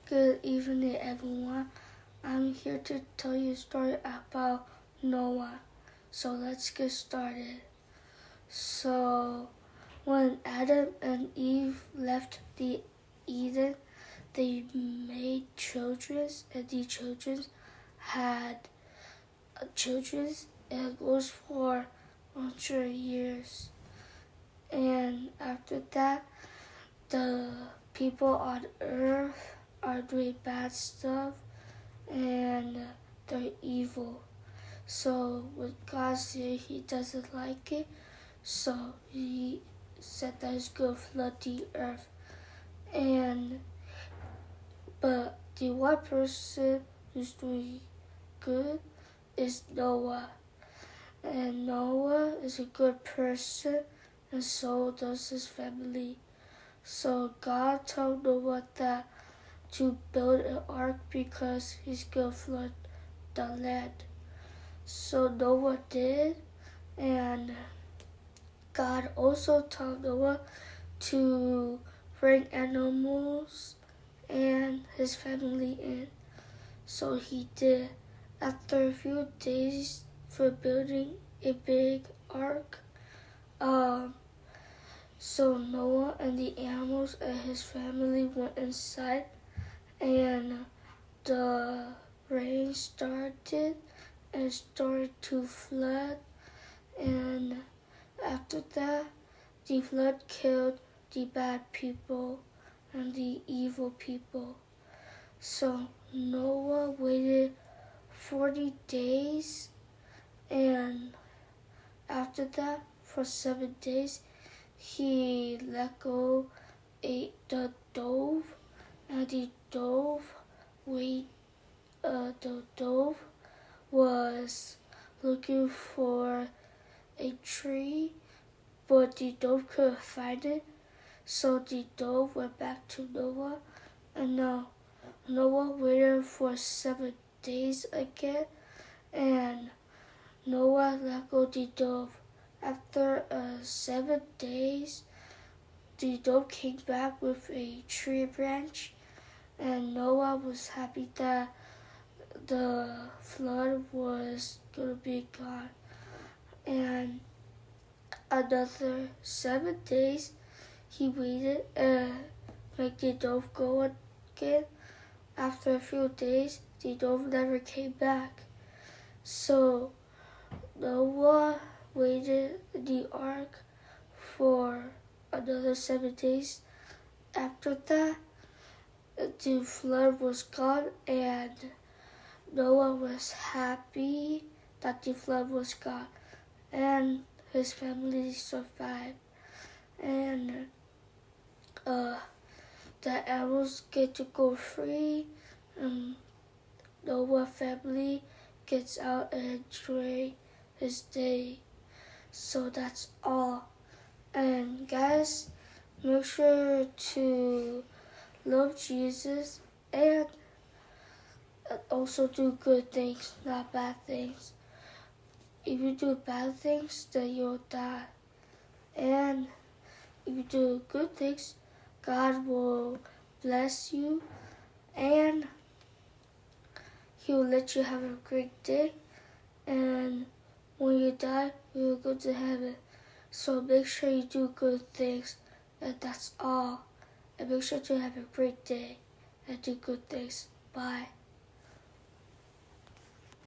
Good evening, everyone. I'm here to tell you a story about Noah. So let's get started. So when Adam and Eve left the Eden, they made children, and the children had children, and it goes for 100 years. And after that, the people on earth are doing bad stuff and they're evil. So with God said he doesn't like it, so he said that he's gonna flood the earth. But the one person who's doing good is Noah. And Noah is a good person, and so does his family. So God told Noah that to build an ark because he's gonna flood the land. So Noah did, and God also told Noah to bring animals and his family in. So he did. After a few days for building a big ark, so Noah and the animals and his family went inside, and the rain started and started to flood, and after that the flood killed the bad people and the evil people. So Noah waited 40 days, and after that for 7 days he let go the dove, and the dove was looking for a tree, but the dove couldn't find it. So the dove went back to Noah, and now Noah waited for 7 days again, and Noah let go the dove. After 7 days, the dove came back with a tree branch, and Noah was happy that the flood was going to be gone. And another 7 days, he waited and made the dove go again. After a few days, the dove never came back. So Noah waited in the ark for another 7 days. After that, the flood was gone, and Noah was happy that the flood was gone, and his family survived. And the animals get to go free, and Noah's family gets out and enjoy his day. So that's all. And guys, make sure to love Jesus and also do good things, not bad things. If you do bad things, then you'll die. And if you do good things, God will bless you, and he will let you have a great day. And when you die, you will go to heaven. So make sure you do good things, and that's all. And make sure to have a great day and do good things. Bye.